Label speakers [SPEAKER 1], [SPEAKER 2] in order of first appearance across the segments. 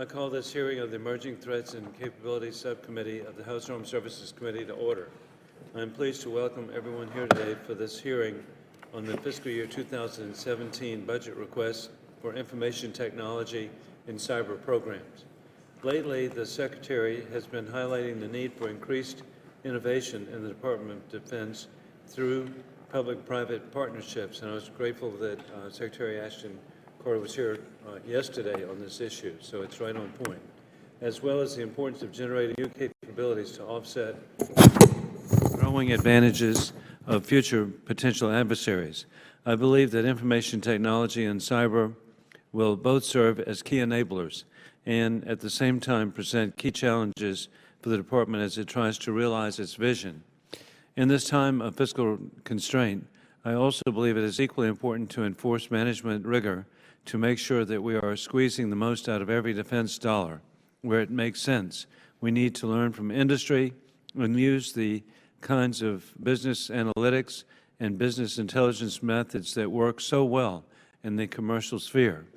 [SPEAKER 1] I call this hearing of the Emerging Threats and Capabilities Subcommittee of the House Armed Services Committee to order. I am pleased to welcome everyone here today for this hearing on the fiscal year 2017 budget request for information technology and cyber programs. Lately, the Secretary has been highlighting the need for increased innovation in the Department of Defense through public-private partnerships, and I was grateful that Secretary Ashton Carter was here yesterday on this issue, so it's right on point, as well as the importance of generating new capabilities to offset growing advantages of future potential adversaries. I believe that information technology and cyber will both serve as key enablers and at the same time present key challenges for the Department as it tries to realize its vision. In this time of fiscal constraint, I also believe it is equally important to enforce management rigor to make sure that we are squeezing the most out of every defense dollar where it makes sense. We need to learn from industry and use the kinds of business analytics and business intelligence methods that work so well in the commercial sphere.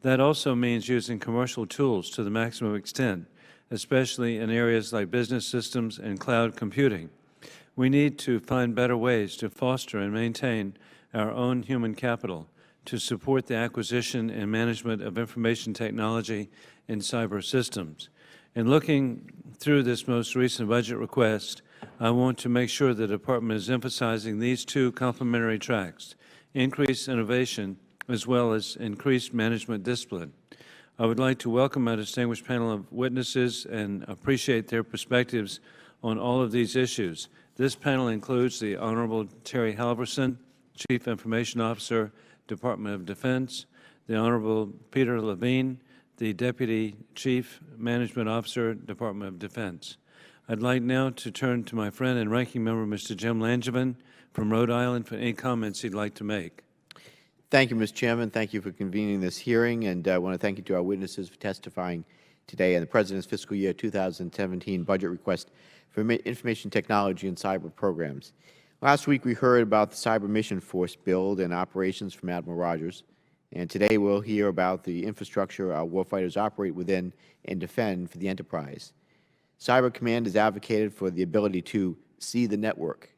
[SPEAKER 1] That also means using commercial tools to the maximum extent, especially in areas like business systems and cloud computing. We need to find better ways to foster and maintain our own human capital to support the acquisition and management of information technology and cyber systems. In looking through this most recent budget request, I want to make sure the Department is emphasizing these two complementary tracks: increased innovation as well as increased management discipline. I would like to welcome our distinguished panel of witnesses and appreciate their perspectives on all of these issues. This panel includes the Honorable Terry Halvorsen, Chief Information Officer, Department of Defense, the Honorable Peter Levine, the Deputy Chief Management Officer, Department of Defense. I'd like now to turn to my friend and ranking member, Mr. Jim Langevin from Rhode Island, for any comments he'd like to make.
[SPEAKER 2] Thank you, Mr. Chairman. Thank you for convening this hearing, and I want to thank you to our witnesses for testifying today on the President's fiscal year 2017 budget request for information technology and cyber programs. Last week, we heard about the Cyber Mission Force build and operations from Admiral Rogers, and today we'll hear about the infrastructure our warfighters operate within and defend for the enterprise. Cyber Command has advocated for the ability to see the network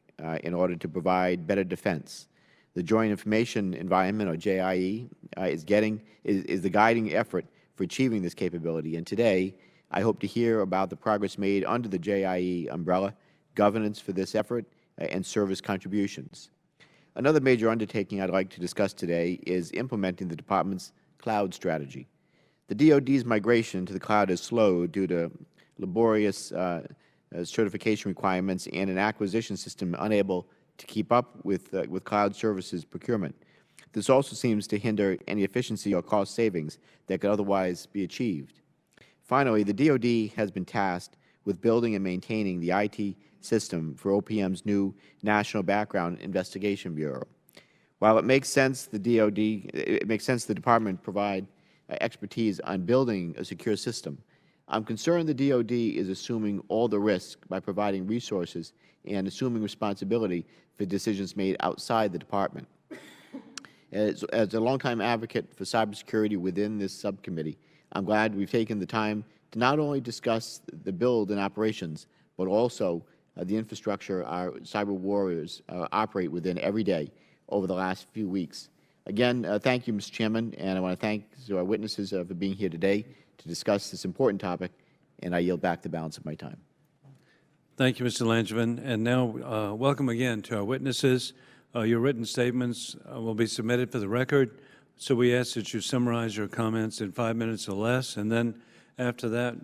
[SPEAKER 2] in order to provide better defense. The Joint Information Environment, or JIE, is the guiding effort for achieving this capability, and today I hope to hear about the progress made under the JIE umbrella, governance for this effort, and service contributions. Another major undertaking I'd like to discuss today is implementing the Department's cloud strategy. The DoD's migration to the cloud is slow due to laborious certification requirements and an acquisition system unable to keep up with cloud services procurement. This also seems to hinder any efficiency or cost savings that could otherwise be achieved. Finally, the DoD has been tasked with building and maintaining the IT system for OPM's new National Background Investigation Bureau. While it makes sense the Department provide expertise on building a secure system, I'm concerned the DoD is assuming all the risk by providing resources and assuming responsibility for decisions made outside the Department. As a longtime advocate for cybersecurity within this subcommittee, I'm glad we've taken the time to not only discuss the build and operations, but also the infrastructure our cyber warriors operate within every day over the last few weeks. Again, thank you, Mr. Chairman, and I want to thank our witnesses for being here today to discuss this important topic, and I yield back the balance of my time.
[SPEAKER 1] Thank you, Mr. Langevin. And now, welcome again to our witnesses. Your written statements will be submitted for the record, so we ask that you summarize your comments in 5 minutes or less, and then after that,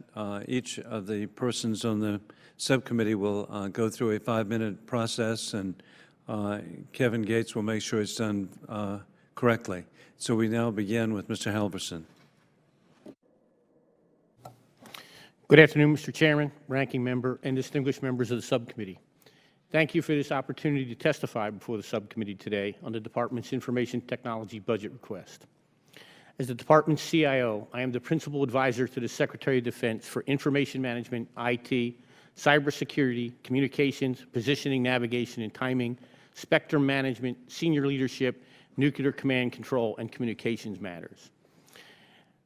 [SPEAKER 1] each of the persons on the subcommittee will go through a 5-minute process, and Kevin Gates will make sure it's done correctly. So we now begin with Mr. Halvorsen.
[SPEAKER 3] Good afternoon, Mr. Chairman, Ranking Member, and distinguished members of the subcommittee. Thank you for this opportunity to testify before the subcommittee today on the Department's information technology budget request. As the Department's CIO, I am the principal advisor to the Secretary of Defense for information management, IT, cybersecurity, communications, positioning, navigation, and timing, spectrum management, senior leadership, nuclear command control, and communications matters.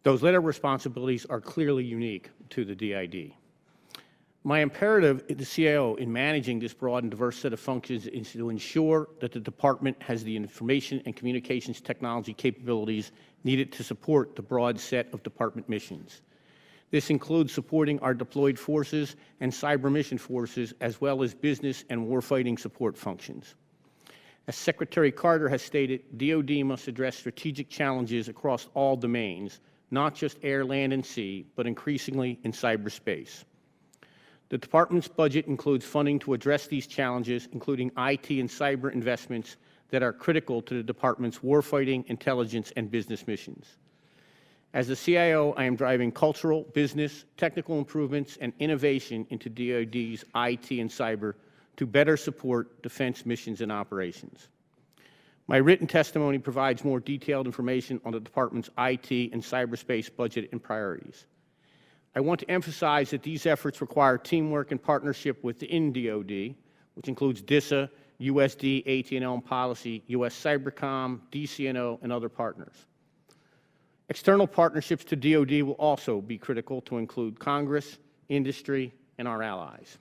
[SPEAKER 3] Those latter responsibilities are clearly unique to the DID. My imperative as the CIO in managing this broad and diverse set of functions is to ensure that the department has the information and communications technology capabilities needed to support the broad set of department missions. This includes supporting our deployed forces and cyber mission forces, as well as business and warfighting support functions. As Secretary Carter has stated, DoD must address strategic challenges across all domains, not just air, land, and sea, but increasingly in cyberspace. The department's budget includes funding to address these challenges, including IT and cyber investments that are critical to the department's warfighting, intelligence, and business missions. As the CIO, I am driving cultural, business, technical improvements, and innovation into DoD's IT and cyber to better support defense missions and operations. My written testimony provides more detailed information on the department's IT and cyberspace budget and priorities. I want to emphasize that these efforts require teamwork and partnership within DoD, which includes DISA, USD, AT&L and Policy, U.S. Cybercom, DCNO, and other partners. External partnerships to DoD will also be critical to include Congress, industry, and our allies.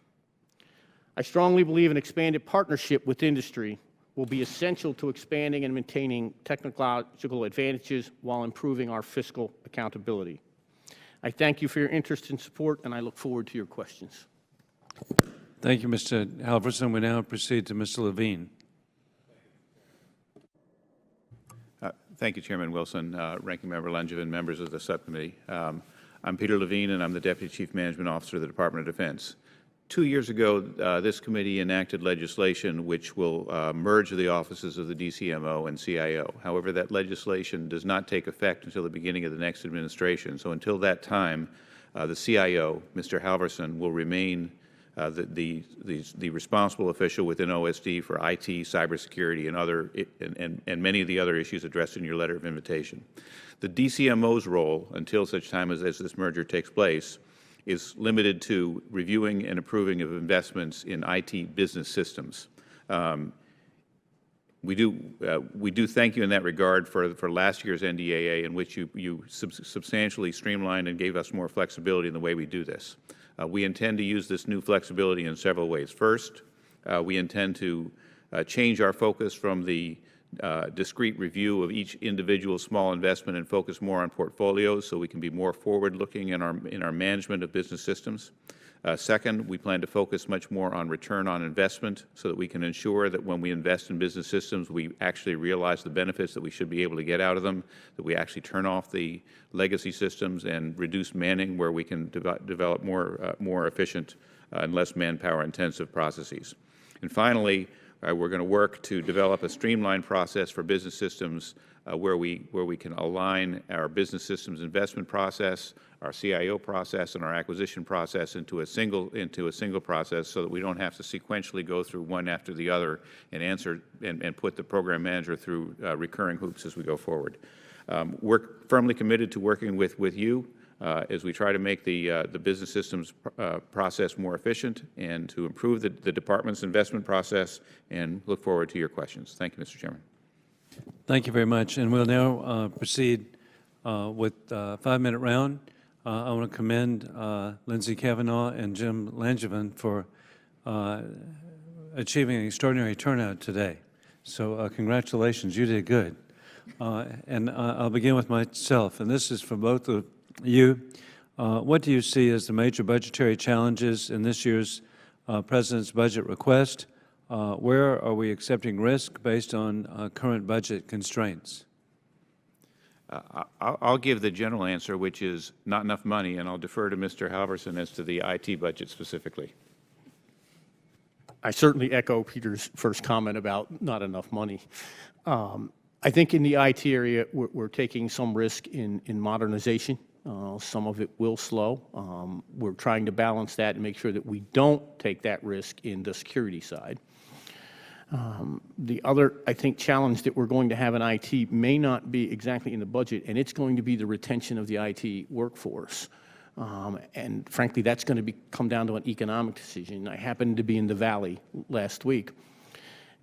[SPEAKER 3] I strongly believe an expanded partnership with industry will be essential to expanding and maintaining technological advantages while improving our fiscal accountability. I thank you for your interest and support, and I look forward to your questions.
[SPEAKER 1] Thank you, Mr. Halvorsen. We now proceed to Mr. Levine.
[SPEAKER 4] Thank you, Chairman Wilson, Ranking Member Langevin, members of the subcommittee. I'm Peter Levine, and I'm the Deputy Chief Management Officer of the Department of Defense. 2 years ago, this committee enacted legislation which will merge the offices of the DCMO and CIO. However, that legislation does not take effect until the beginning of the next administration. So until that time, the CIO, Mr. Halvorsen, will remain the responsible official within OSD for IT, cybersecurity, and many of the other issues addressed in your letter of invitation. The DCMO's role, until such time as this merger takes place, is limited to reviewing and approving of investments in IT business systems. We do thank you in that regard for last year's NDAA, in which you substantially streamlined and gave us more flexibility in the way we do this. We intend to use this new flexibility in several ways. First, we intend to change our focus from the discrete review of each individual small investment and focus more on portfolios so we can be more forward-looking in our management of business systems. Second, we plan to focus much more on return on investment so that we can ensure that when we invest in business systems, we actually realize the benefits that we should be able to get out of them, that we actually turn off the legacy systems and reduce manning where we can develop more efficient and less manpower-intensive processes. And finally, we're going to work to develop a streamlined process for business systems where we can align our business systems investment process, our CIO process, and our acquisition process into a single process, so that we don't have to sequentially go through one after the other and put the program manager through recurring hoops as we go forward. We're firmly committed to working with you as we try to make the business systems process more efficient and to improve the department's investment process, and look forward to your questions. Thank you, Mr. Chairman.
[SPEAKER 1] Thank you very much. And we'll now proceed with a 5-minute round. I want to commend Lindsay Kavanaugh and Jim Langevin for achieving an extraordinary turnout today. So congratulations, you did good. And I'll begin with myself, and this is for both of you. What do you see as the major budgetary challenges in this year's President's budget request? Where are we accepting risk based on current budget constraints?
[SPEAKER 4] I'll give the general answer, which is not enough money, and I'll defer to Mr. Halvorsen as to the IT budget specifically.
[SPEAKER 3] I certainly echo Peter's first comment about not enough money. I think in the IT area, we're taking some risk in modernization. Some of it will slow. We're trying to balance that and make sure that we don't take that risk in the security side. The other, I think, challenge that we're going to have in IT may not be exactly in the budget, and it's going to be the retention of the IT workforce. And frankly, that's going to come down to an economic decision. I happened to be in the Valley last week,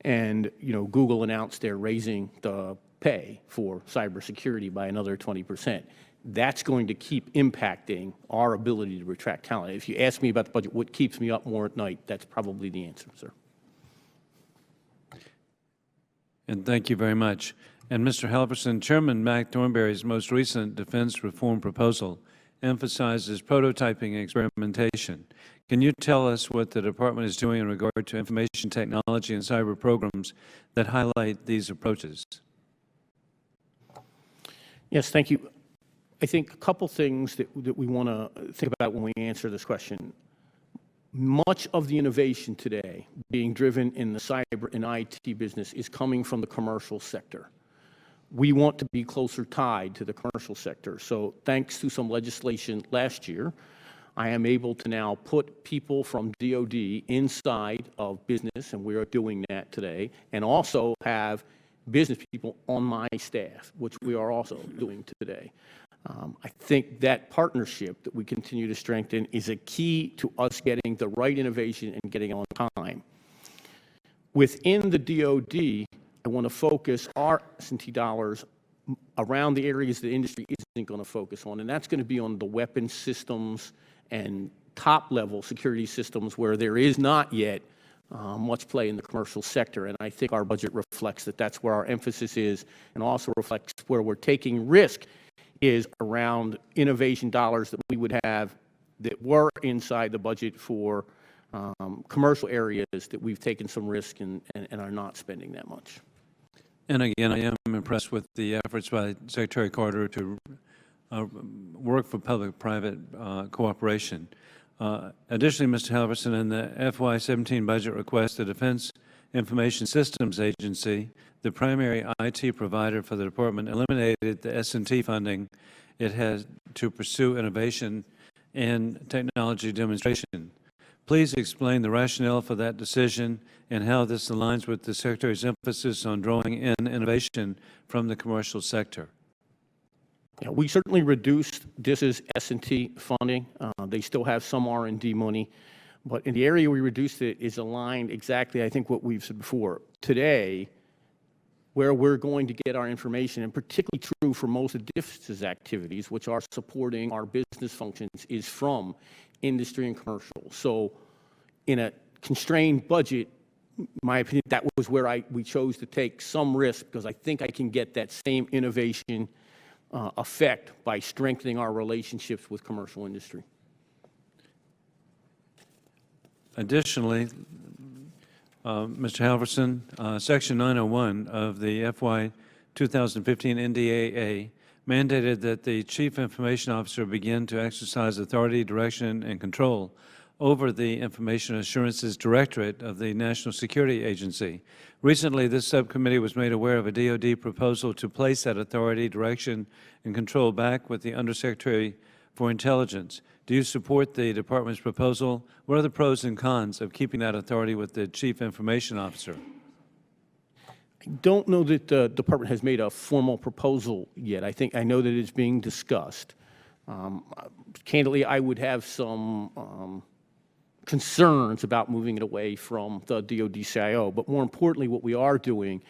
[SPEAKER 3] and Google announced they're raising the pay for cybersecurity by another 20%. That's going to keep impacting our ability to attract talent. If you ask me about the budget, what keeps me up more at night, that's probably the answer, sir.
[SPEAKER 1] And thank you very much. And Mr. Halvorsen, Chairman Mac Thornberry's most recent defense reform proposal emphasizes prototyping and experimentation. Can you tell us what the department is doing in regard to information technology and cyber programs that highlight these approaches?
[SPEAKER 3] Yes, thank you. I think a couple things that we want to think about when we answer this question. Much of the innovation today being driven in the cyber and IT business is coming from the commercial sector. We want to be closer tied to the commercial sector. So thanks to some legislation last year, I am able to now put people from DOD inside of business, and we are doing that today, and also have business people on my staff, which we are also doing today. I think that partnership that we continue to strengthen is a key to us getting the right innovation and getting on time. Within the DOD, I want to focus our S&T dollars around the areas the industry isn't going to focus on, and that's going to be on the weapons systems and top-level security systems where there is not yet much play in the commercial sector, and I think our budget reflects that that's where our emphasis is, and also reflects where we're taking risk is around innovation dollars that we would have that were inside the budget for commercial areas that we've taken some risk and are not spending that much.
[SPEAKER 1] And again, I am impressed with the efforts by Secretary Carter to work for public-private cooperation. Additionally, Mr. Halvorsen, in the FY17 budget request, the Defense Information Systems Agency, the primary IT provider for the department, eliminated the S&T funding it has to pursue innovation and technology demonstration. Please explain the rationale for that decision and how this aligns with the Secretary's emphasis on drawing in innovation from the commercial sector.
[SPEAKER 3] Yeah, we certainly reduced DIS's S&T funding. They still have some R&D money, but in the area we reduced it is aligned exactly, I think, what we've said before. Today, where we're going to get our information, and particularly true for most of DIS's activities, which are supporting our business functions, is from industry and commercial. So in a constrained budget, in my opinion, that was where we chose to take some risk, because I think I can get that same innovation effect by strengthening our relationships with commercial industry.
[SPEAKER 1] Additionally, Mr. Halvorsen, Section 901 of the FY 2015 NDAA mandated that the Chief Information Officer begin to exercise authority, direction, and control over the Information Assurances Directorate of the National Security Agency. Recently, this subcommittee was made aware of a DoD proposal to place that authority, direction, and control back with the Undersecretary for Intelligence. Do you support the Department's proposal? What are the pros and cons of keeping that authority with the Chief Information Officer?
[SPEAKER 3] I don't know that the Department has made a formal proposal yet. I know that it's being discussed. Candidly, I would have some concerns about moving it away from the DoD CIO, but more importantly, what we are doing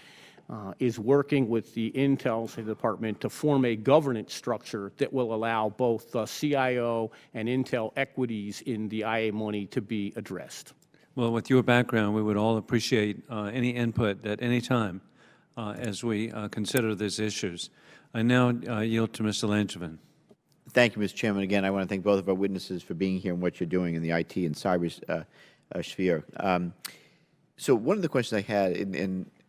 [SPEAKER 3] is working with the Intel Department to form a governance structure that will allow both the CIO and Intel equities in the IA money to be addressed.
[SPEAKER 1] Well, with your background, we would all appreciate any input at any time as we consider these issues. I now yield to Mr. Langevin.
[SPEAKER 2] Thank you, Mr. Chairman. Again, I want to thank both of our witnesses for being here and what you're doing in the IT and cyber sphere. So one of the questions I had,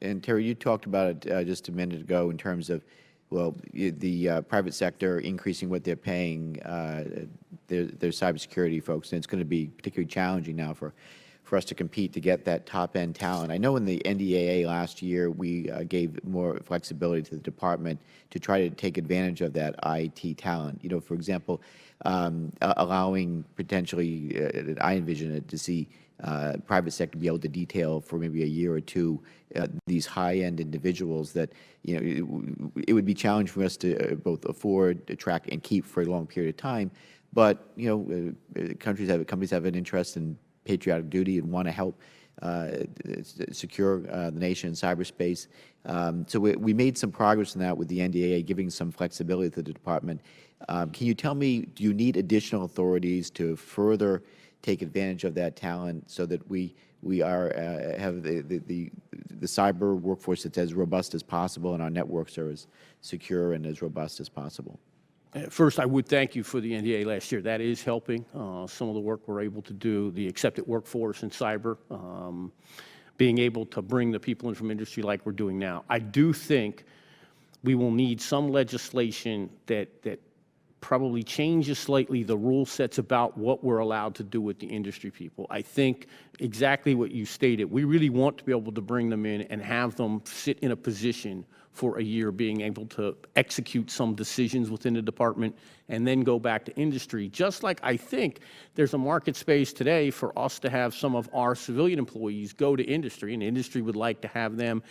[SPEAKER 2] and Terry, you talked about it just a minute ago in terms of, well, the private sector increasing what they're paying their cybersecurity folks, and it's going to be particularly challenging now for us to compete to get that top-end talent. I know in the NDAA last year, we gave more flexibility to the department to try to take advantage of that IT talent. You know, for example, allowing potentially, I envision it, to see private sector be able to detail for maybe a year or two these high-end individuals that, you know, it would be challenging for us to both afford, attract, and keep for a long period of time. But, you know, companies have an interest in patriotic duty and want to help secure the nation in cyberspace. So we made some progress in that with the NDAA, giving some flexibility to the department. Can you tell me, do you need additional authorities to further take advantage of that talent so that we have the cyber workforce that's as robust as possible and our networks are as secure and as robust as possible?
[SPEAKER 3] First, I would thank you for the NDA last year. That is helping some of the work we're able to do, the accepted workforce in cyber, being able to bring the people in from industry like we're doing now. I do think we will need some legislation that probably changes slightly the rule sets about what we're allowed to do with the industry people. I think exactly what you stated. We really want to be able to bring them in and have them sit in a position for a year, being able to execute some decisions within the department and then go back to industry. Just like I think there's a market space today for us to have some of our civilian employees go to industry, and industry would like to have them.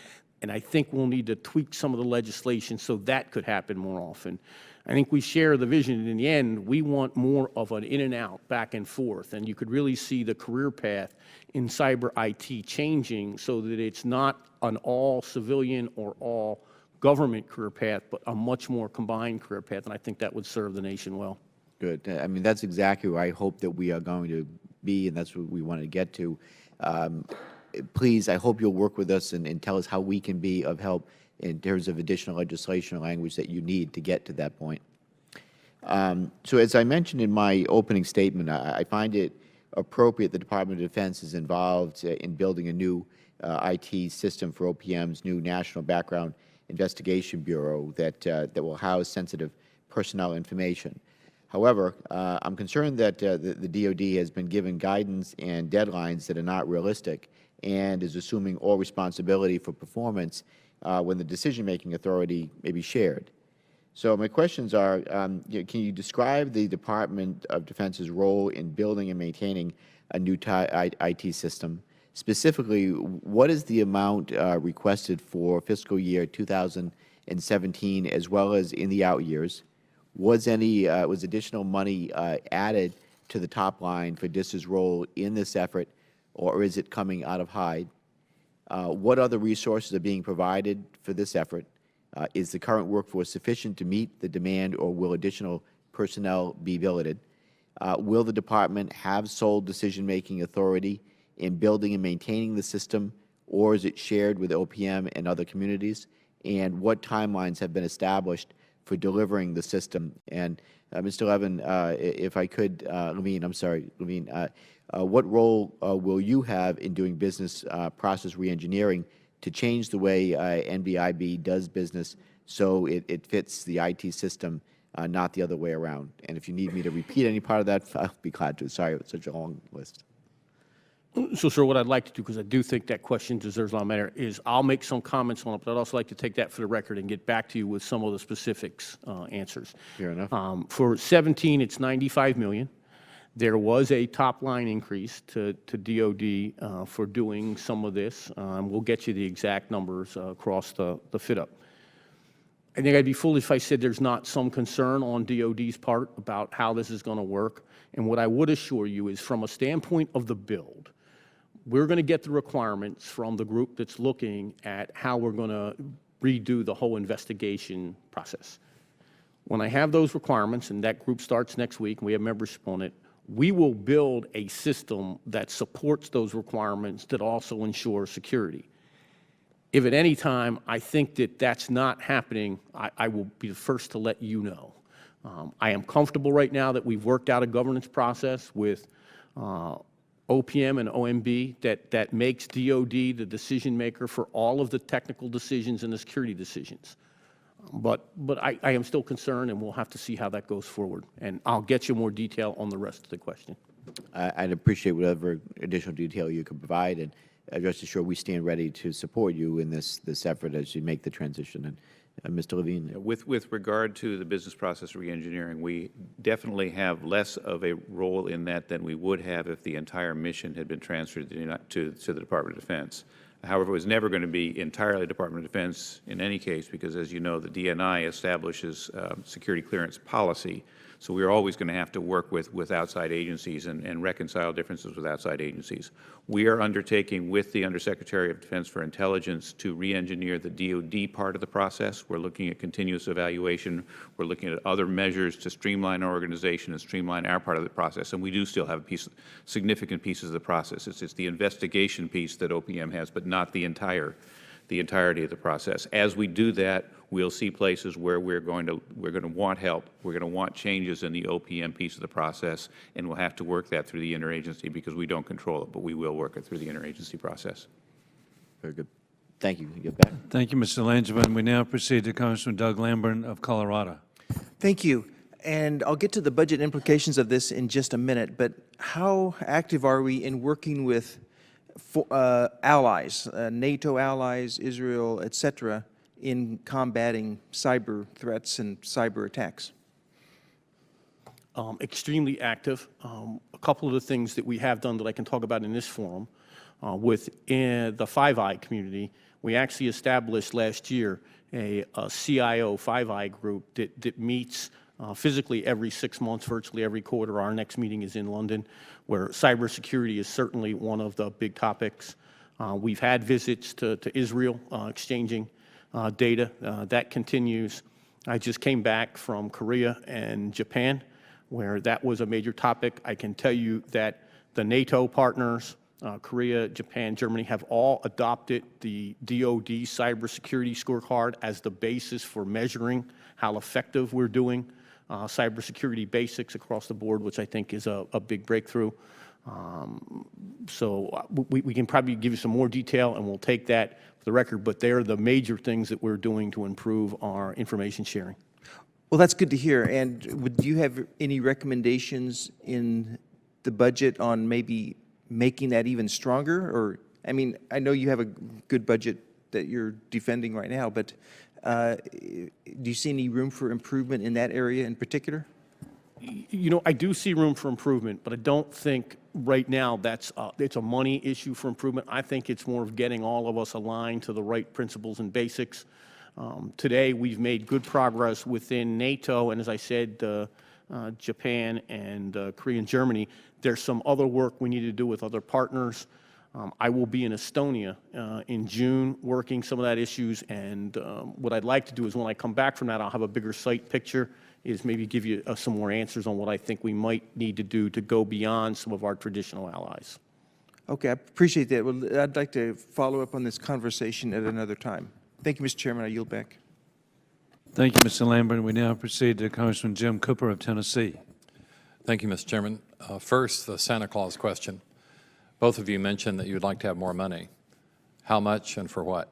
[SPEAKER 3] And I think we'll need to tweak some of the legislation so that could happen more often. I think we share the vision, and in the end, we want more of an in and out, back and forth, and you could really see the career path in cyber IT changing so that it's not an all civilian or all government career path, but a much more combined career path, and I think that would serve the nation well.
[SPEAKER 2] Good. I mean, that's exactly where I hope that we are going to be, and that's what we want to get to. Please, I hope you'll work with us and tell us how we can be of help in terms of additional legislation or language that you need to get to that point. So as I mentioned in my opening statement, I find it appropriate the Department of Defense is involved in building a new IT system for OPM's new National Background Investigation Bureau that will house sensitive personnel information. However, I'm concerned that the DoD has been given guidance and deadlines that are not realistic and is assuming all responsibility for performance when the decision-making authority may be shared. So my questions are, can you describe the Department of Defense's role in building and maintaining a new IT system? Specifically, what is the amount requested for fiscal year 2017 as well as in the out years? Was additional money added to the top line for DIS's role in this effort, or is it coming out of Hyde? What other resources are being provided for this effort? Is the current workforce sufficient to meet the demand, or will additional personnel be billeted? Will the Department have sole decision-making authority in building and maintaining the system, or is it shared with OPM and other communities? And what timelines have been established for delivering the system? And Mr. Levin, if I could, Levine, what role will you have in doing business process reengineering to change the way NBIB does business so it fits the IT system, not the other way around? And if you need me to repeat any part of that, I'll be glad to. Sorry, it's such a long list.
[SPEAKER 3] So, sir, what I'd like to do, because I do think that question deserves a lot of matter, is I'll make some comments on it, but I'd also like to take that for the record and get back to you with some of the specifics answers.
[SPEAKER 2] Fair enough.
[SPEAKER 3] For 17, it's $95 million. There was a top-line increase to DOD for doing some of this. We'll get you the exact numbers across the fit-up. I think I'd be foolish if I said there's not some concern on DOD's part about how this is going to work. And what I would assure you is, from a standpoint of the build, we're going to get the requirements from the group that's looking at how we're going to redo the whole investigation process. When I have those requirements, and that group starts next week, and we have membership on it, we will build a system that supports those requirements that also ensure security. If at any time I think that that's not happening, I will be the first to let you know. I am comfortable right now that we've worked out a governance process with OPM and OMB that makes DOD the decision maker for all of the technical decisions and the security decisions. But I am still concerned, and we'll have to see how that goes forward. And I'll get you more detail on the rest of the question.
[SPEAKER 2] I'd appreciate whatever additional detail you could provide, and rest assured we stand ready to support you in this effort as you make the transition. And Mr. Levine.
[SPEAKER 4] With regard to the business process reengineering, we definitely have less of a role in that than we would have if the entire mission had been transferred to the Department of Defense. However, it was never going to be entirely Department of Defense in any case, because, as you know, the DNI establishes security clearance policy. So we're always going to have to work with outside agencies and reconcile differences with outside agencies. We are undertaking with the Undersecretary of Defense for Intelligence to re-engineer the DoD part of the process. We're looking at continuous evaluation. We're looking at other measures to streamline our organization and streamline our part of the process. And we do still have significant pieces of the process. It's the investigation piece that OPM has, but not the entirety of the process. As we do that, we'll see places where we're going to want help. We're going to want changes in the OPM piece of the process, and we'll have to work that through the interagency because we don't control it, but we will work it through the interagency process.
[SPEAKER 2] Very good. Thank you. You get back.
[SPEAKER 1] Thank you, Mr. Langevin. We now proceed to Congressman Doug Lamborn of Colorado.
[SPEAKER 5] Thank you. And I'll get to the budget implications of this in just a minute, but how active are we in working with allies, NATO allies, Israel, et cetera, in combating cyber threats and cyber attacks?
[SPEAKER 3] Extremely active. A couple of the things that we have done that I can talk about in this forum, within the Five Eye community, we actually established last year a CIO Five Eye group that meets physically every 6 months, virtually every quarter. Our next meeting is in London, where cybersecurity is certainly one of the big topics. We've had visits to Israel, exchanging data. That continues. I just came back from Korea and Japan, where that was a major topic. I can tell you that the NATO partners, Korea, Japan, Germany, have all adopted the DoD cybersecurity scorecard as the basis for measuring how effective we're doing cybersecurity basics across the board, which I think is a big breakthrough. So we can probably give you some more detail, and we'll take that for the record, but they're the major things that we're doing to improve our information sharing.
[SPEAKER 5] Well, that's good to hear. And do you have any recommendations in the budget on maybe making that even stronger? Or, I mean, I know you have a good budget that you're defending right now, but do you see any room for improvement in that area in particular?
[SPEAKER 3] You know, I do see room for improvement, but I don't think right now it's a money issue for improvement. I think it's more of getting all of us aligned to the right principles and basics. Today, we've made good progress within NATO, and as I said, Japan and Korea and Germany. There's some other work we need to do with other partners. I will be in Estonia in June working some of that issues, and what I'd like to do is when I come back from that, I'll have a bigger sight picture, is maybe give you some more answers on what I think we might need to do to go beyond some of our traditional allies.
[SPEAKER 5] Okay, I appreciate that. Well, I'd like to follow up on this conversation at another time. Thank you, Mr. Chairman. I yield back.
[SPEAKER 1] Thank you, Mr. Lamborn. We now proceed to Congressman Jim Cooper of Tennessee.
[SPEAKER 6] Thank you, Mr. Chairman. First, the Santa Claus question. Both of you mentioned that you would like to have more money. How much and for what?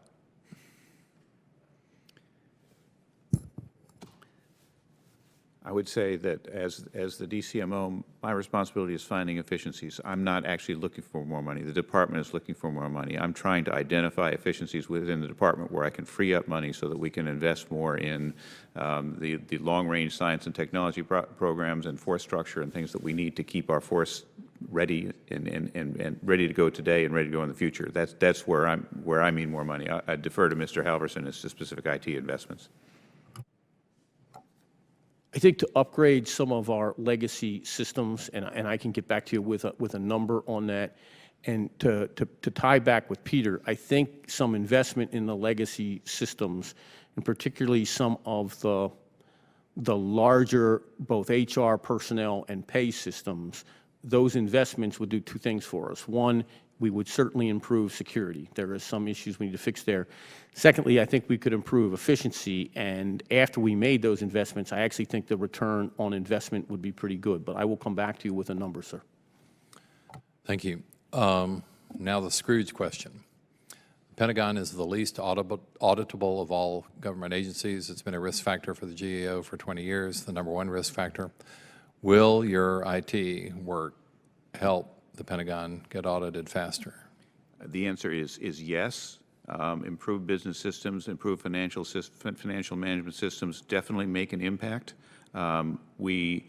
[SPEAKER 4] I would say that as the DCMO, my responsibility is finding efficiencies. I'm not actually looking for more money. The department is looking for more money. I'm trying to identify efficiencies within the department where I can free up money so that we can invest more in the long-range science and technology programs and force structure and things that we need to keep our force ready and ready to go today and ready to go in the future. That's where I mean more money. I defer to Mr. Halvorsen as to specific IT investments.
[SPEAKER 3] I think to upgrade some of our legacy systems, and I can get back to you with a number on that, and to tie back with Peter, I think some investment in the legacy systems, and particularly some of the larger both HR personnel and pay systems, those investments would do two things for us. One, we would certainly improve security. There are some issues we need to fix there. Secondly, I think we could improve efficiency, and after we made those investments, I actually think the return on investment would be pretty good, but I will come back to you with a number, sir.
[SPEAKER 6] Thank you. Now the Scrooge question. The Pentagon is the least auditable of all government agencies. It's been a risk factor for the GAO for 20 years, the #1 risk factor. Will your IT work help the Pentagon get audited faster?
[SPEAKER 4] The answer is yes. Improved business systems, improved financial management systems definitely make an impact. We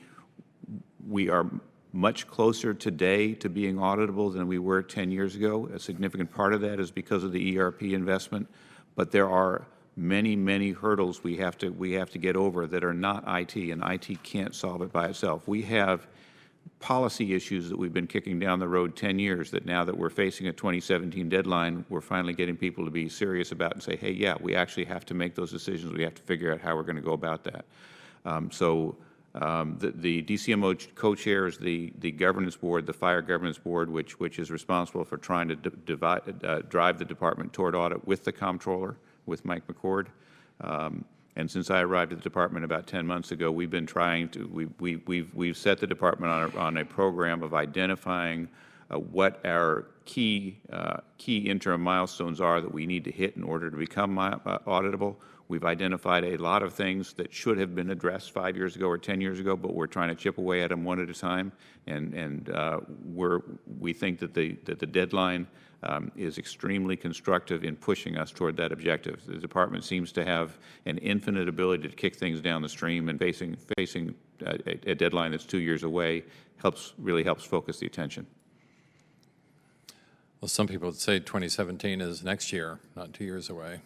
[SPEAKER 4] are much closer today to being auditable than we were 10 years ago. A significant part of that is because of the ERP investment, but there are many, many hurdles we have to get over that are not IT, and IT can't solve it by itself. We have policy issues that we've been kicking down the road 10 years that now that we're facing a 2017 deadline, we're finally getting people to be serious about and say, hey, yeah, we actually have to make those decisions. We have to figure out how we're going to go about that. The DCMO co-chairs the governance board, the fire governance board, which is responsible for trying to drive the department toward audit with the comptroller, with Mike McCord. And since I arrived at the department about 10 months ago, we've been trying to, we've set the department on a program of identifying what our key interim milestones are that we need to hit in order to become auditable. We've identified a lot of things that should have been addressed 5 years ago or 10 years ago, but we're trying to chip away at them one at a time. And we think that the deadline is extremely constructive in pushing us toward that objective. The department seems to have an infinite ability to kick things down the stream, and facing a deadline that's 2 years away really helps focus the attention.
[SPEAKER 6] Well, some people would say 2017 is next year, not 2 years away.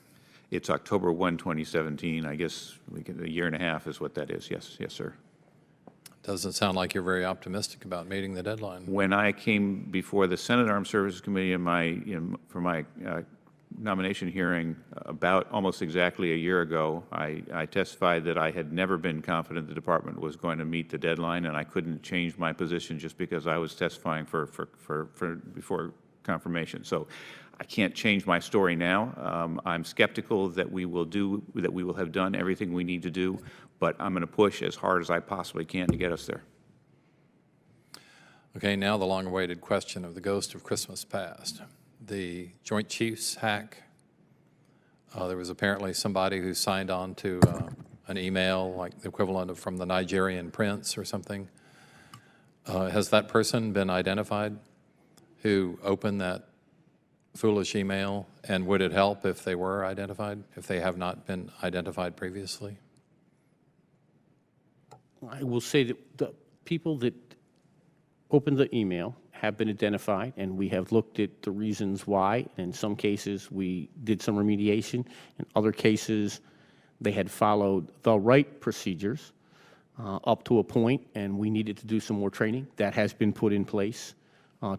[SPEAKER 4] It's October 1, 2017. I guess a year and a half is what that is. Yes, sir.
[SPEAKER 6] Doesn't sound like you're very optimistic about meeting the deadline.
[SPEAKER 4] When I came before the Senate Armed Services Committee for my nomination hearing about almost exactly a year ago, I testified that I had never been confident the department was going to meet the deadline, and I couldn't change my position just because I was testifying before confirmation. So I can't change my story now. I'm skeptical that we will have done everything we need to do, but I'm going to push as hard as I possibly can to get us there.
[SPEAKER 6] Okay, now the long-awaited question of the ghost of Christmas past. The Joint Chiefs hack. There was apparently somebody who signed on to an email, like the equivalent of from the Nigerian prince or something. Has that person been identified who opened that foolish email, and would it help if they were identified, if they have not been identified previously?
[SPEAKER 3] I will say that the people that opened the email have been identified, and we have looked at the reasons why. In some cases, we did some remediation. In other cases, they had followed the right procedures up to a point, and we needed to do some more training. That has been put in place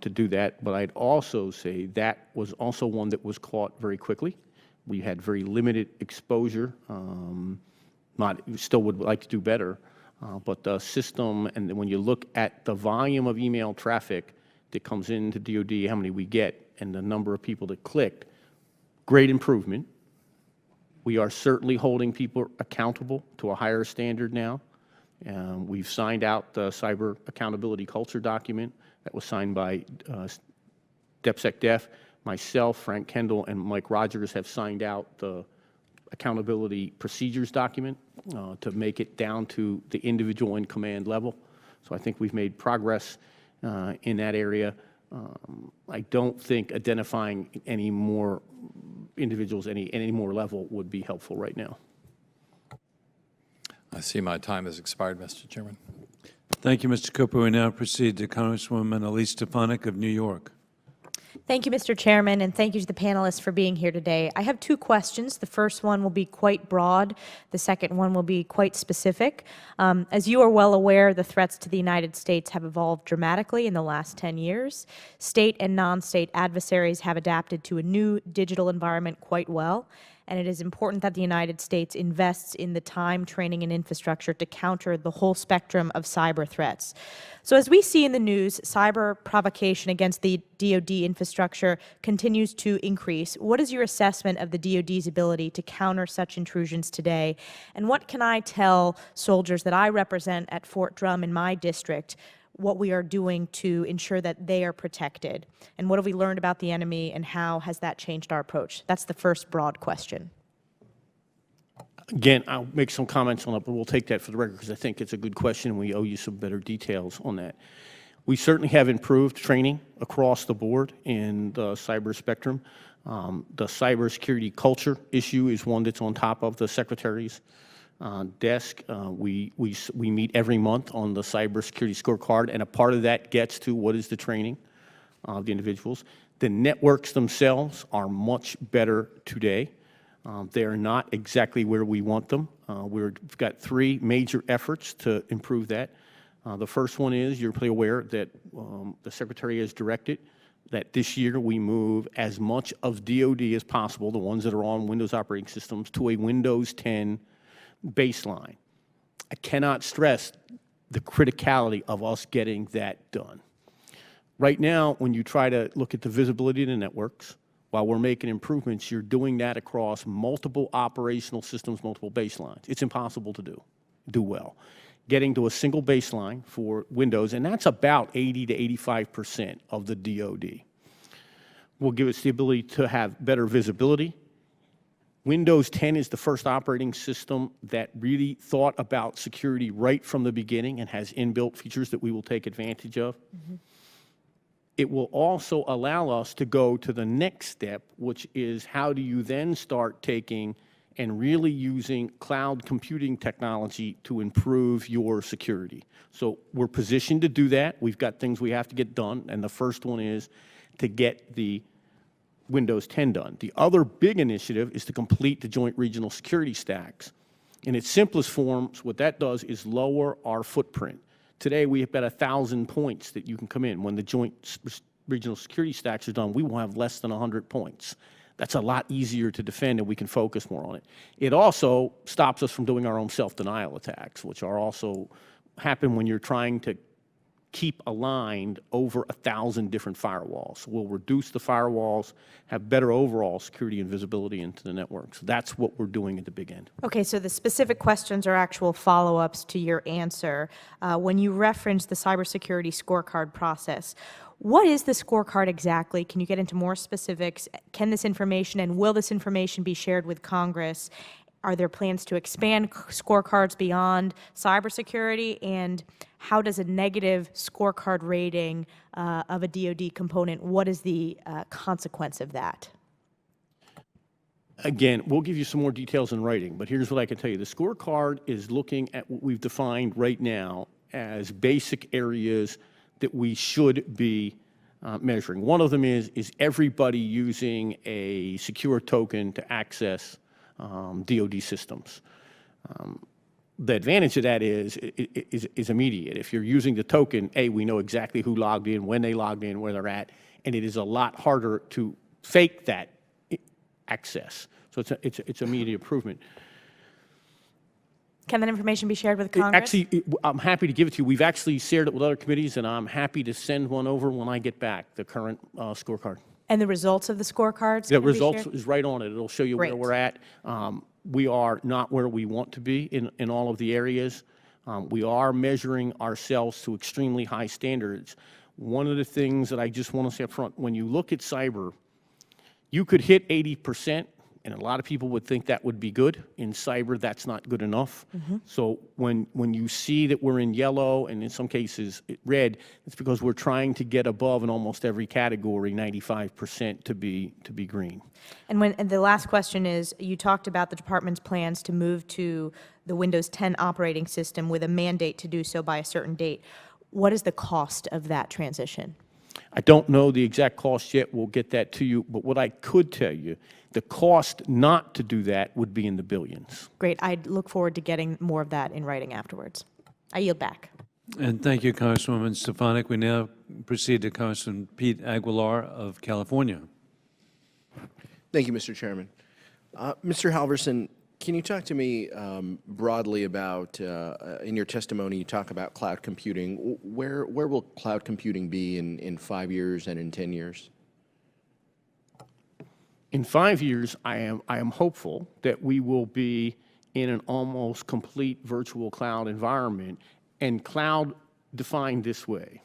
[SPEAKER 3] to do that. But I'd also say that was also one that was caught very quickly. We had very limited exposure. Still would like to do better. But the system, and when you look at the volume of email traffic that comes into DOD, how many we get, and the number of people that clicked, great improvement. We are certainly holding people accountable to a higher standard now. We've signed out the cyber accountability culture document that was signed by DepSec Def. Myself, Frank Kendall, and Mike Rogers have signed out the accountability procedures document to make it down to the individual and command level. So I think we've made progress in that area. I don't think identifying any more individuals, any more level would be helpful right now.
[SPEAKER 6] I see my time has expired, Mr. Chairman.
[SPEAKER 1] Thank you, Mr. Cooper. We now proceed to Congresswoman Elise Stefanik of New York.
[SPEAKER 7] Thank you, Mr. Chairman, and thank you to the panelists for being here today. I have two questions. The first one will be quite broad. The second one will be quite specific. As you are well aware, the threats to the United States have evolved dramatically in the last 10 years. State and non-state adversaries have adapted to a new digital environment quite well, and it is important that the United States invests in the time, training, and infrastructure to counter the whole spectrum of cyber threats. So as we see in the news, cyber provocation against the DoD infrastructure continues to increase. What is your assessment of the DoD's ability to counter such intrusions today? And what can I tell soldiers that I represent at Fort Drum in my district what we are doing to ensure that they are protected? And what have we learned about the enemy, and how has that changed our approach? That's the first broad question.
[SPEAKER 3] Again, I'll make some comments on it, but we'll take that for the record because I think it's a good question and we owe you some better details on that. We certainly have improved training across the board in the cyber spectrum. The cybersecurity culture issue is one that's on top of the Secretary's desk. We meet every month on the cybersecurity scorecard, and a part of that gets to what is the training of the individuals. The networks themselves are much better today. They're not exactly where we want them. We've got 3 major efforts to improve that. The first one is, you're probably aware that the Secretary has directed that this year we move as much of DoD as possible, the ones that are on Windows operating systems, to a Windows 10 baseline. I cannot stress the criticality of us getting that done. Right now, when you try to look at the visibility of the networks, while we're making improvements, you're doing that across multiple operational systems, multiple baselines. It's impossible to do well. Getting to a single baseline for Windows, and that's about 80 to 85% of the DoD, will give us the ability to have better visibility. Windows 10 is the first operating system that really thought about security right from the beginning and has inbuilt features that we will take advantage of. It will also allow us to go to the next step, which is how do you then start taking and really using cloud computing technology to improve your security. So we're positioned to do that. We've got things we have to get done, and the first one is to get the Windows 10 done. The other big initiative is to complete the joint regional security stacks. In its simplest forms, what that does is lower our footprint. Today, we have about 1,000 points that you can come in. When the joint regional security stacks are done, we will have less than 100 points. That's a lot easier to defend, and we can focus more on it. It also stops us from doing our own self-denial attacks, which are also happen when you're trying to keep aligned over 1,000 different firewalls. We'll reduce the firewalls, have better overall security and visibility into the networks. That's what we're doing at the big end.
[SPEAKER 7] Okay, so the specific questions are actual follow-ups to your answer. When you reference the cybersecurity scorecard process, what is the scorecard exactly? Can you get into more specifics? Can this information and will this information be shared with Congress? Are there plans to expand scorecards beyond cybersecurity? And how does a negative scorecard rating of a DoD component, what is the consequence of that?
[SPEAKER 3] Again, we'll give you some more details in writing, but here's what I can tell you. The scorecard is looking at what we've defined right now as basic areas that we should be measuring. One of them is everybody using a secure token to access DoD systems. The advantage of that is immediate. If you're using the token, we know exactly who logged in, when they logged in, where they're at, and it is a lot harder to fake that access. So it's immediate improvement.
[SPEAKER 7] Can that information be shared with Congress?
[SPEAKER 3] Actually, I'm happy to give it to you. We've actually shared it with other committees, and I'm happy to send one over when I get back, the current scorecard.
[SPEAKER 7] And the results of the scorecards?
[SPEAKER 3] The results is right on it. It'll show you where
[SPEAKER 7] Great.
[SPEAKER 3] we're at. We are not where we want to be in all of the areas. We are measuring ourselves to extremely high standards. One of the things that I just want to say up front, when you look at cyber, you could hit 80%, and a lot of people would think that would be good. In cyber, that's not good enough. So when you see that we're in yellow, and in some cases red, it's because we're trying to get above in almost every category, 95% to be green.
[SPEAKER 7] And the last question is, you talked about the department's plans to move to the Windows 10 operating system with a mandate to do so by a certain date. What is the cost of that transition?
[SPEAKER 3] I don't know the exact cost yet. We'll get that to you. But what I could tell you, the cost not to do that would be in the billions.
[SPEAKER 7] Great. I look forward to getting more of that in writing afterwards. I yield back.
[SPEAKER 1] And thank you, Congresswoman Stefanik. We now proceed to Congressman Pete Aguilar of California.
[SPEAKER 8] Thank you, Mr. Chairman. Mr. Halvorsen, can you talk to me broadly about, in your testimony, you talk about cloud computing. Where will cloud computing be in 5 years and in 10 years?
[SPEAKER 3] In 5 years, I am hopeful that we will be in an almost complete virtual cloud environment, and cloud defined this way.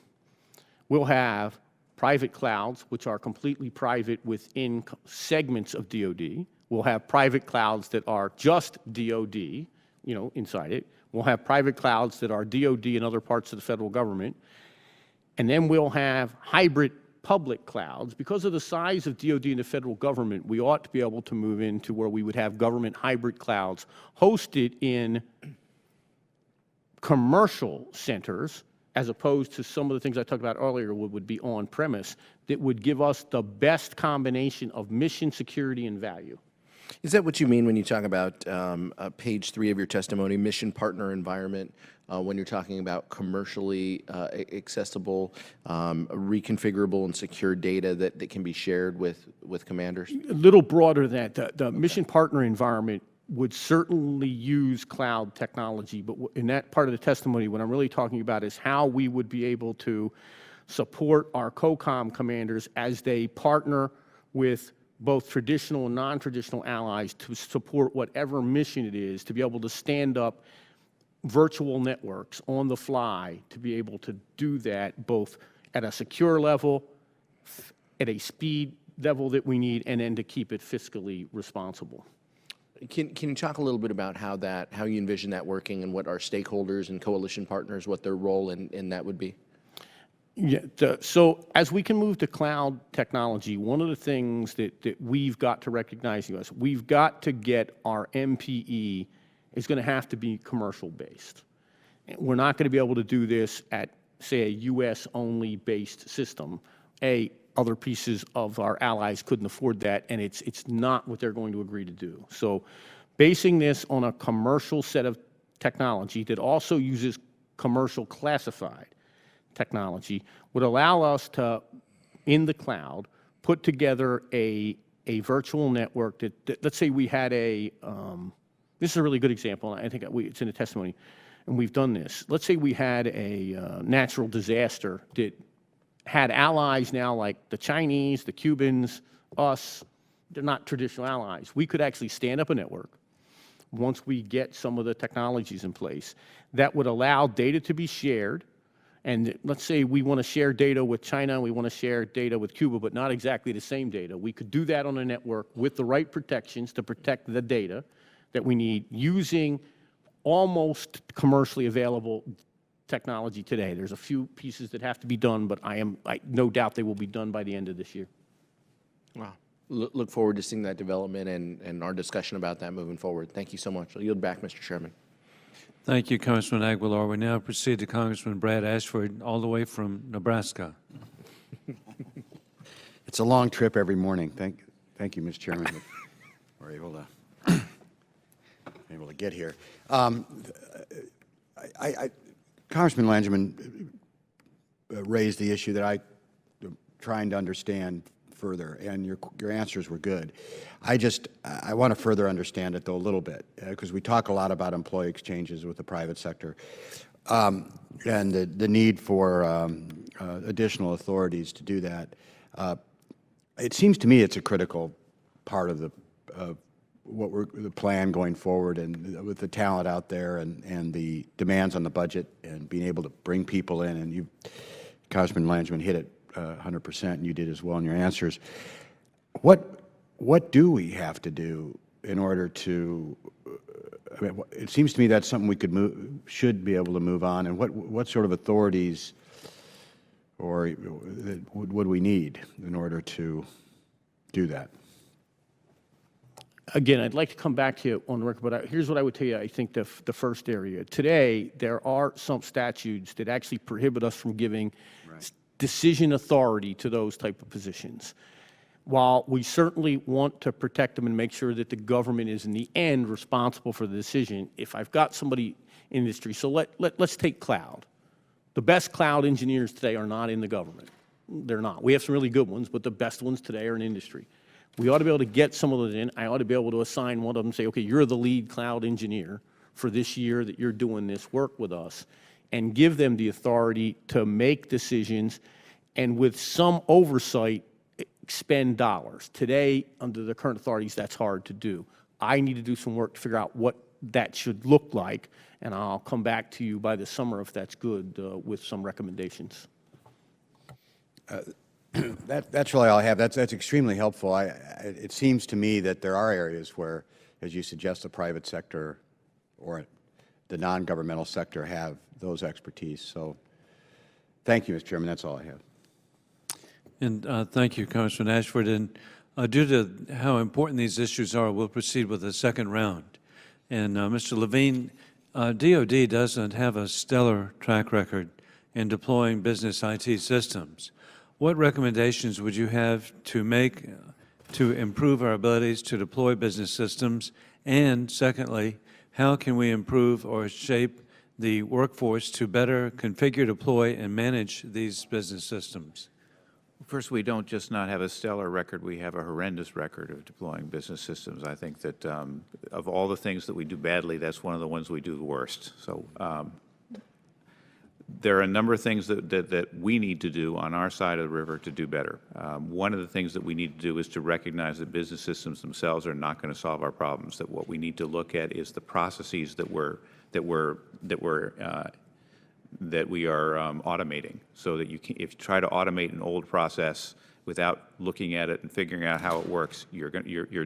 [SPEAKER 3] We'll have private clouds, which are completely private within segments of DoD. We'll have private clouds that are just DoD, inside it. We'll have private clouds that are DoD and other parts of the federal government. And then we'll have hybrid public clouds. Because of the size of DoD and the federal government, we ought to be able to move into where we would have government hybrid clouds hosted in commercial centers, as opposed to some of the things I talked about earlier would be on-premise, that would give us the best combination of mission, security, and value.
[SPEAKER 8] Is that what you mean when you talk about page 3 of your testimony, mission partner environment, when you're talking about commercially accessible, reconfigurable, and secure data that can be shared with commanders?
[SPEAKER 3] A little broader than that. The mission partner environment would certainly use cloud technology, but in that part of the testimony, what I'm really talking about is how we would be able to support our COCOM commanders as they partner with both traditional and non-traditional allies to support whatever mission it is, to be able to stand up virtual networks on the fly, to be able to do that both at a secure level, at a speed level that we need, and then to keep it fiscally responsible.
[SPEAKER 8] Can you talk a little bit about how you envision that working and what our stakeholders and coalition partners, what their role in that would be?
[SPEAKER 3] Yeah, so as we can move to cloud technology, one of the things that we've got to recognize, US, we've got to get our MPE is going to have to be commercial based. We're not going to be able to do this at, say, a US only based system. Other pieces of our allies couldn't afford that, and it's not what they're going to agree to do. So basing this on a commercial set of technology that also uses commercial classified technology would allow us to, in the cloud, put together a virtual network that let's say we had this is a really good example, I think it's in the testimony, and we've done this. Let's say we had a natural disaster that had allies now like the Chinese, the Cubans, us. They're not traditional allies. We could actually stand up a network once we get some of the technologies in place that would allow data to be shared. And let's say we want to share data with China, we want to share data with Cuba, but not exactly the same data. We could do that on a network with the right protections to protect the data that we need using almost commercially available technology today. There's a few pieces that have to be done, but I no doubt they will be done by the end of this year.
[SPEAKER 8] Wow. Look forward to seeing that development and our discussion about that moving forward. Thank you so much. I'll yield back, Mr. Chairman.
[SPEAKER 1] Thank you, Congressman Aguilar. We now proceed to Congressman Brad Ashford, all the way from Nebraska.
[SPEAKER 9] It's a long trip every morning. Thank you, Mr. Chairman. We're able to get here. Congressman Langevin raised the issue that I'm trying to understand further, and your answers were good. I want to further understand it, though, a little bit, because we talk a lot about employee exchanges with the private sector and the need for additional authorities to do that. It seems to me it's a critical part of the plan going forward, and with the talent out there and the demands on the budget and being able to bring people in. And you, Congressman Langevin, hit it 100%, and you did as well in your answers. What do we have to do in order to? I mean, it seems to me that's something we should be able to move on. And what sort of authorities or would we need in order to do that?
[SPEAKER 3] Again, I'd like to come back to you on the record, but here's what I would tell you. I think the first area. Today, there are some statutes that actually prohibit us from giving decision authority to those type of positions. While we certainly want to protect them and make sure that the government is in the end responsible for the decision, if I've got somebody in industry, so let's take cloud. The best cloud engineers today are not in the government. They're not. We have some really good ones, but the best ones today are in industry. We ought to be able to get some of those in. I ought to be able to assign one of them and say, okay, you're the lead cloud engineer for this year that you're doing this work with us, and give them the authority to make decisions and with some oversight, spend dollars. Today, under the current authorities, that's hard to do. I need to do some work to figure out what that should look like, and I'll come back to you by the summer if that's good with some recommendations.
[SPEAKER 9] That's really all I have. That's extremely helpful. It seems to me that there are areas where, as you suggest, the private sector or the non-governmental sector have those expertise. So thank you, Mr. Chairman. That's all I have.
[SPEAKER 1] And thank you, Congressman Ashford. And due to how important these issues are, we'll proceed with the second round. And Mr. Levine, DOD doesn't have a stellar track record in deploying business IT systems. What recommendations would you have to make to improve our abilities to deploy business systems? And secondly, how can we improve or shape the workforce to better configure, deploy, and manage these business systems?
[SPEAKER 4] First, we don't just not have a stellar record, we have a horrendous record of deploying business systems. I think that of all the things that we do badly, that's one of the ones we do the worst. So there are a number of things that we need to do on our side of the river to do better. One of the things that we need to do is to recognize that business systems themselves are not going to solve our problems, that what we need to look at is the processes that we are automating, so that if you try to automate an old process without looking at it and figuring out how it works, you're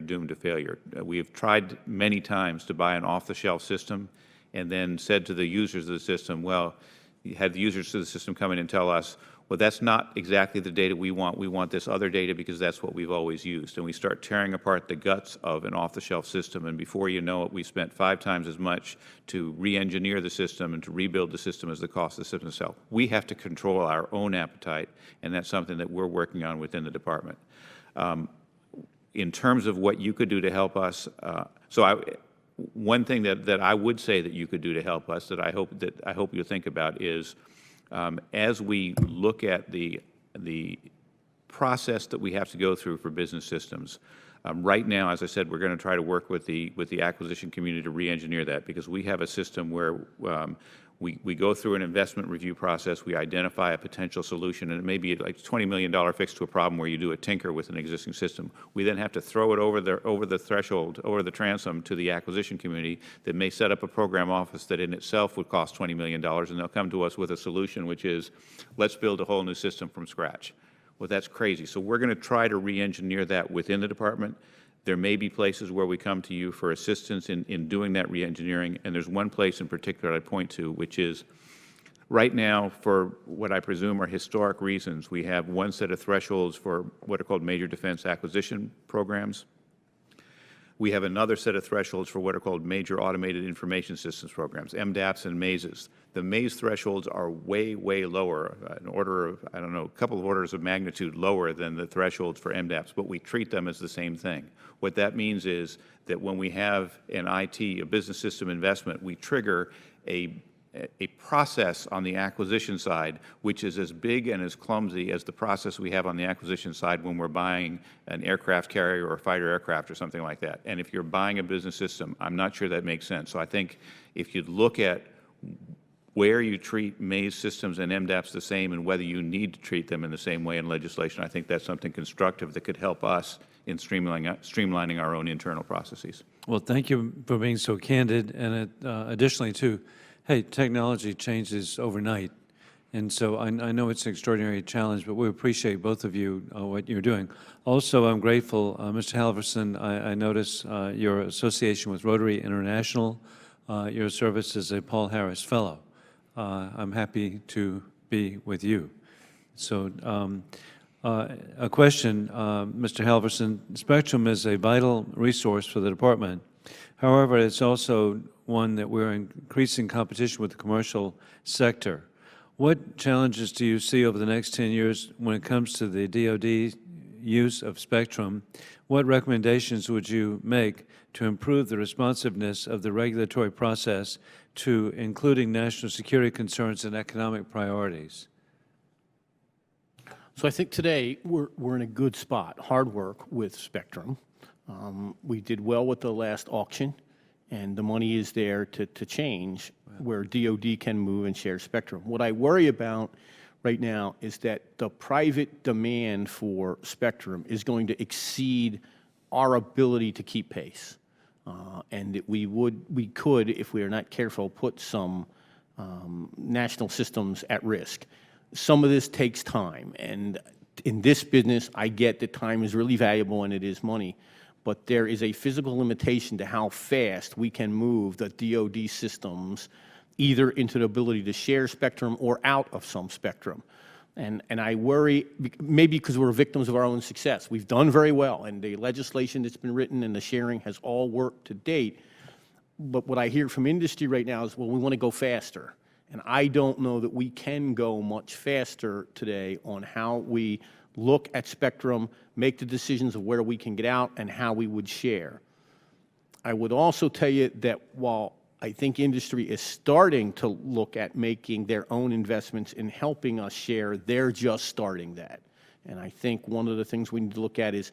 [SPEAKER 4] doomed to failure. We have tried many times to buy an off-the-shelf system and then said to the users of the system, well, you had the users of the system come in and tell us, well, that's not exactly the data we want this other data because that's what we've always used. And we start tearing apart the guts of an off-the-shelf system, and before you know it, we spent 5 times as much to re-engineer the system and to rebuild the system as the cost of the system itself. We have to control our own appetite, and that's something that we're working on within the department. In terms of what you could do to help us, one thing that I would say that you could do to help us that I hope you'll think about is, as we look at the process that we have to go through for business systems, right now, as I said, we're going to try to work with the acquisition community to re-engineer that, because we have a system where we go through an investment review process, we identify a potential solution, and it may be like a $20 million fix to a problem where you do a tinker with an existing system. We then have to throw it over the threshold, over the transom to the acquisition community that may set up a program office that in itself would cost $20 million, and they'll come to us with a solution which is, let's build a whole new system from scratch. Well, that's crazy. So we're going to try to re-engineer that within the department. There may be places where we come to you for assistance in doing that re-engineering, and there's one place in particular I'd point to, which is right now, for what I presume are historic reasons, we have one set of thresholds for what are called major defense acquisition programs. We have another set of thresholds for what are called major automated information systems programs, MDAPs and MAZES. The MAZE thresholds are way, way lower, an order of, I don't know, a couple of orders of magnitude lower than the thresholds for MDAPs, but we treat them as the same thing. What that means is that when we have an IT, a business system investment, we trigger a process on the acquisition side which is as big and as clumsy as the process we have on the acquisition side when we're buying an aircraft carrier or a fighter aircraft or something like that. And if you're buying a business system, I'm not sure that makes sense. So I think if you look at where you treat MAZE systems and MDAPs the same and whether you need to treat them in the same way in legislation, I think that's something constructive that could help us in streamlining our own internal processes.
[SPEAKER 1] Well, thank you for being so candid. And additionally, too, hey, technology changes overnight. And so I know it's an extraordinary challenge, but we appreciate both of you, what you're doing. Also, I'm grateful, Mr. Halvorsen, I notice your association with Rotary International, your service as a Paul Harris Fellow. I'm happy to be with you. So a question, Mr. Halvorsen, Spectrum is a vital resource for the department. However, it's also one that we're in increasing competition with the commercial sector. What challenges do you see over the next 10 years when it comes to the DoD use of Spectrum? What recommendations would you make to improve the responsiveness of the regulatory process to including national security concerns and economic priorities?
[SPEAKER 3] So I think today we're in a good spot, hard work with Spectrum. We did well with the last auction, and the money is there to change where DoD can move and share Spectrum. What I worry about right now is that the private demand for Spectrum is going to exceed our ability to keep pace. And that we could, if we are not careful, put some national systems at risk. Some of this takes time, and in this business, I get that time is really valuable and it is money, but there is a physical limitation to how fast we can move the DoD systems either into the ability to share Spectrum or out of some Spectrum. And I worry, maybe because we're victims of our own success. We've done very well, and the legislation that's been written and the sharing has all worked to date. But what I hear from industry right now is, well, we want to go faster. And I don't know that we can go much faster today on how we look at spectrum, make the decisions of where we can get out and how we would share. I would also tell you that while I think industry is starting to look at making their own investments in helping us share, they're just starting that. And I think one of the things we need to look at is,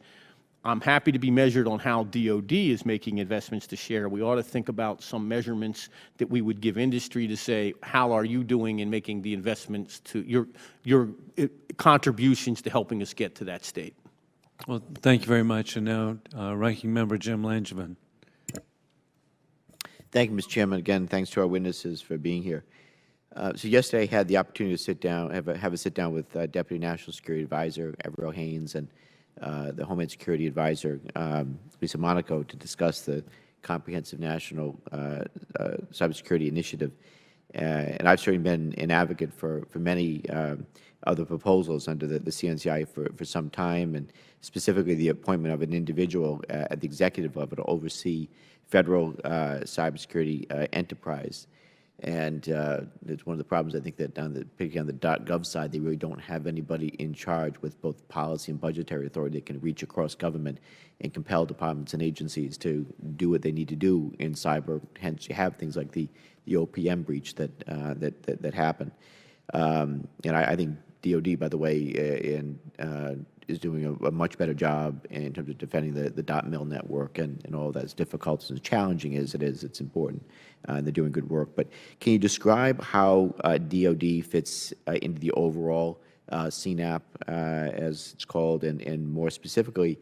[SPEAKER 3] I'm happy to be measured on how DOD is making investments to share. We ought to think about some measurements that we would give industry to say, how are you doing in making the investments to your contributions to helping us get to that state?
[SPEAKER 1] Well, thank you very much. And now, Ranking Member Jim Langevin.
[SPEAKER 2] Thank you, Mr. Chairman. Again, thanks to our witnesses for being here. So yesterday, I had the opportunity to sit down, have a sit down with Deputy National Security Advisor Everett Haynes and the Homeland Security Advisor Lisa Monaco to discuss the Comprehensive National Cybersecurity Initiative. And I've certainly been an advocate for many other proposals under the CNCI for some time, and specifically the appointment of an individual at the executive level to oversee federal cybersecurity enterprise. And it's one of the problems, I think, that particularly on the .gov side, they really don't have anybody in charge with both policy and budgetary authority that can reach across government and compel departments and agencies to do what they need to do in cyber. Hence, you have things like the OPM breach that happened. And I think DOD, by the way, is doing a much better job in terms of defending the .mil network and all of that. As difficult and as challenging as it is, it's important, and they're doing good work. But can you describe how DOD fits into the overall CNAP, as it's called, and more specifically,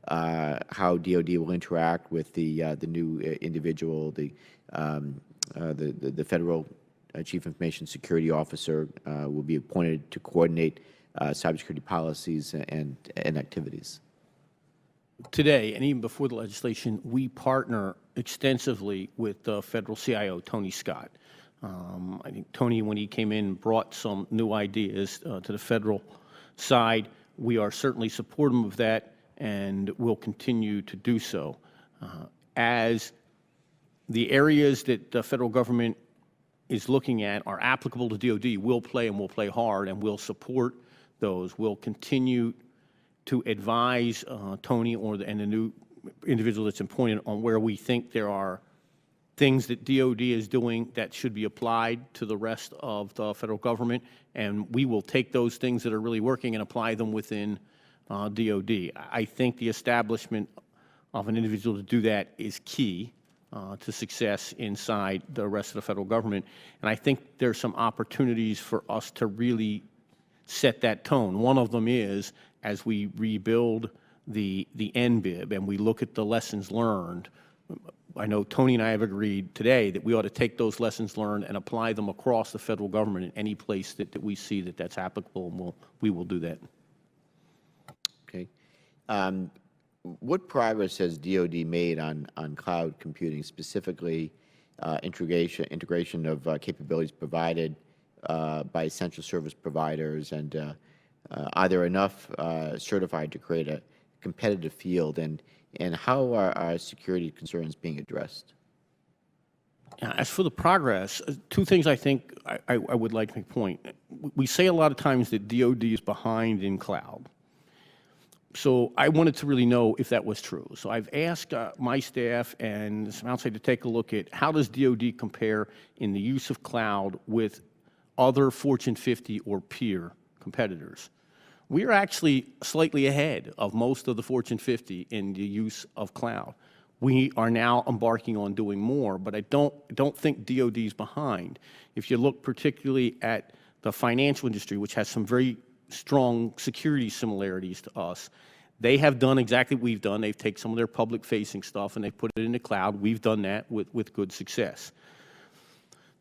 [SPEAKER 2] how DOD will interact with the new individual, the Federal Chief Information Security Officer will be appointed to coordinate cybersecurity policies and activities?
[SPEAKER 3] Today, and even before the legislation, we partner extensively with the federal CIO, Tony Scott. I think Tony, when he came in, brought some new ideas to the federal side. We are certainly supportive of that and will continue to do so. As the areas that the federal government is looking at are applicable to DOD, we'll play and we'll play hard and we'll support those. We'll continue to advise Tony and the new individual that's appointed on where we think there are things that DOD is doing that should be applied to the rest of the federal government, and we will take those things that are really working and apply them within DOD. I think the establishment of an individual to do that is key to success inside the rest of the federal government, and I think there's some opportunities for us to really set that tone. One of them is, as we rebuild the NBIB and we look at the lessons learned, I know Tony and I have agreed today that we ought to take those lessons learned and apply them across the federal government in any place that we see that that's applicable, and we will do that.
[SPEAKER 2] Okay. What progress has DOD made on cloud computing, specifically integration of capabilities provided by essential service providers, and are there enough certified to create a competitive field, and how are security concerns being addressed?
[SPEAKER 3] As for the progress, two things I think I would like to make point. We say a lot of times that DOD is behind in cloud. So I wanted to really know if that was true. So I've asked my staff and some outside to take a look at how does DOD compare in the use of cloud with other Fortune 50 or peer competitors. We are actually slightly ahead of most of the Fortune 50 in the use of cloud. We are now embarking on doing more, but I don't think DOD is behind. If you look particularly at the financial industry, which has some very strong security similarities to us, they have done exactly what we've done. They've taken some of their public-facing stuff and they've put it in the cloud. We've done that with good success.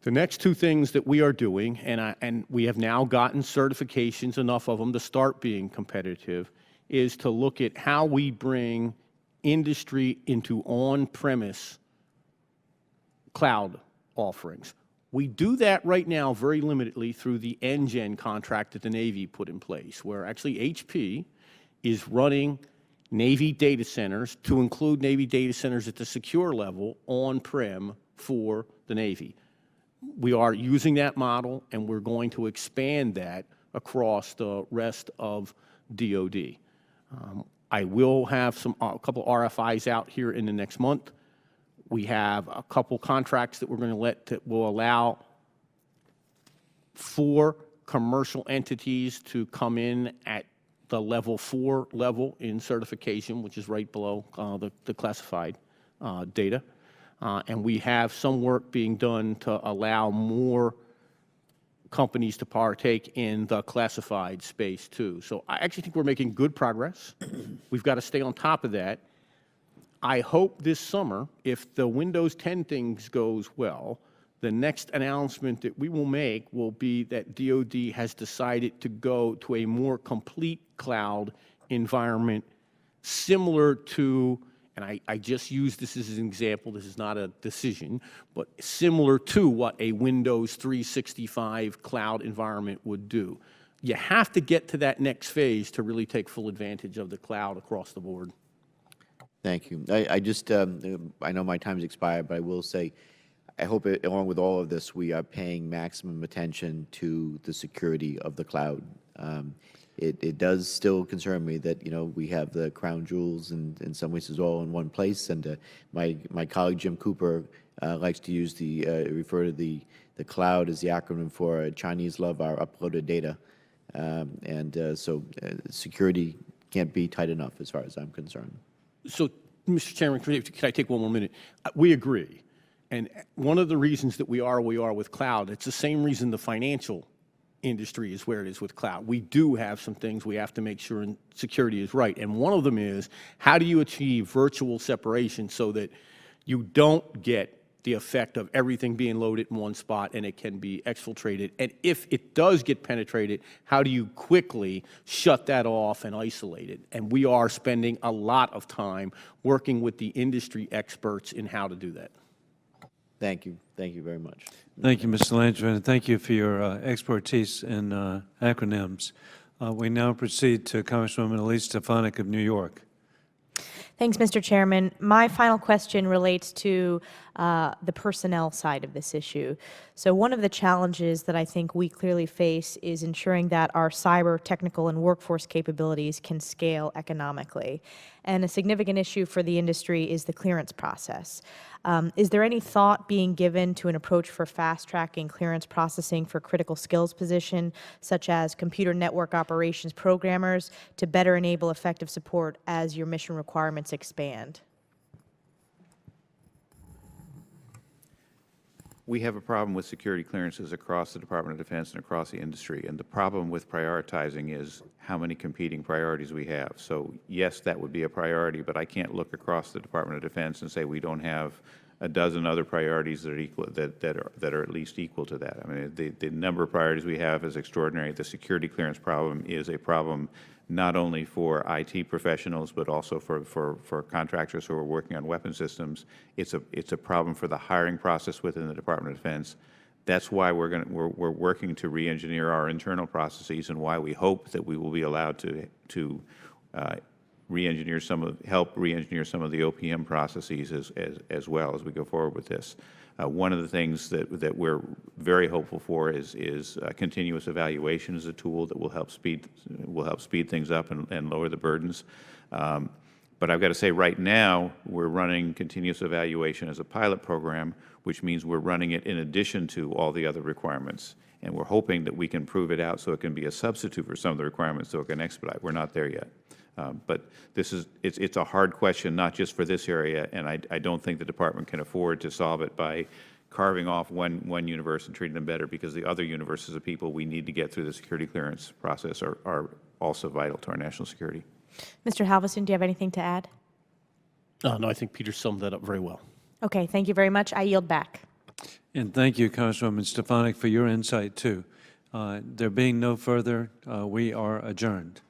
[SPEAKER 3] The next two things that we are doing, and we have now gotten certifications, enough of them to start being competitive, is to look at how we bring industry into on-premise cloud offerings. We do that right now very limitedly through the NGEN contract that the Navy put in place, where actually HP is running Navy data centers to include Navy data centers at the secure level on-prem for the Navy. We are using that model, and we're going to expand that across the rest of DoD. I will have a couple RFIs out here in the next month. We have a couple contracts that we're going to let that will allow 4 commercial entities to come in at the level 4 level in certification, which is right below the classified data. And we have some work being done to allow more companies to partake in the classified space too. So I actually think we're making good progress. We've got to stay on top of that. I hope this summer, if the Windows 10 things goes well, the next announcement that we will make will be that DoD has decided to go to a more complete cloud environment similar to, and I just use this as an example, this is not a decision, but similar to what a Windows 365 cloud environment would do. You have to get to that next phase to really take full advantage of the cloud across the board.
[SPEAKER 2] Thank you. I know my time's expired, but I will say, I hope along with all of this, we are paying maximum attention to the security of the cloud. It does still concern me that, we have the crown jewels and in some ways all in one place. And my colleague Jim Cooper likes to refer to the cloud as the acronym for Chinese love our uploaded data. So security can't be tight enough as far as I'm concerned.
[SPEAKER 3] So, Mr. Chairman, can I take one more minute? We agree. And one of the reasons that we are where we are with cloud, it's the same reason the financial industry is where it is with cloud. We do have some things we have to make sure security is right. And one of them is, how do you achieve virtual separation so that you don't get the effect of everything being loaded in one spot and it can be exfiltrated? And if it does get penetrated, how do you quickly shut that off and isolate it? And we are spending a lot of time working with the industry experts in how to do that.
[SPEAKER 2] Thank you. Thank you very much.
[SPEAKER 1] Thank you, Mr. Langevin, and thank you for your expertise in acronyms. We now proceed to Congresswoman Elise Stefanik of New York.
[SPEAKER 7] Thanks, Mr. Chairman. My final question relates to the personnel side of this issue. So one of the challenges that I think we clearly face is ensuring that our cyber, technical, and workforce capabilities can scale economically. And a significant issue for the industry is the clearance process. Is there any thought being given to an approach for fast-tracking clearance processing for critical skills position, such as computer network operations programmers, to better enable effective support as your mission requirements expand?
[SPEAKER 4] We have a problem with security clearances across the Department of Defense and across the industry, and the problem with prioritizing is how many competing priorities we have. So yes, that would be a priority, but I can't look across the Department of Defense and say we don't have a dozen other priorities that are equal, that are at least equal to that. I mean, the number of priorities we have is extraordinary. The security clearance problem is a problem not only for IT professionals, but also for contractors who are working on weapon systems. It's a problem for the hiring process within the Department of Defense. That's why we're working to re-engineer our internal processes, and why we hope that we will be allowed to re-engineer help re-engineer some of the OPM processes as well as we go forward with this. One of the things that we're very hopeful for is continuous evaluation as a tool that will help speed things up and lower the burdens. But I've got to say, right now we're running continuous evaluation as a pilot program, which means we're running it in addition to all the other requirements. And we're hoping that we can prove it out so it can be a substitute for some of the requirements so it can expedite. We're not there yet. But it's a hard question, not just for this area, and I don't think the Department can afford to solve it by carving off one universe and treating them better, because the other universes of people we need to get through the security clearance process are also vital to our national security.
[SPEAKER 7] Mr. Halvorsen, do you have anything to add?
[SPEAKER 3] No, I think Peter summed that up very well.
[SPEAKER 7] Okay, thank you very much. I yield back.
[SPEAKER 1] And thank you, Congresswoman Stefanik, for your insight, too. There being no further, we are adjourned.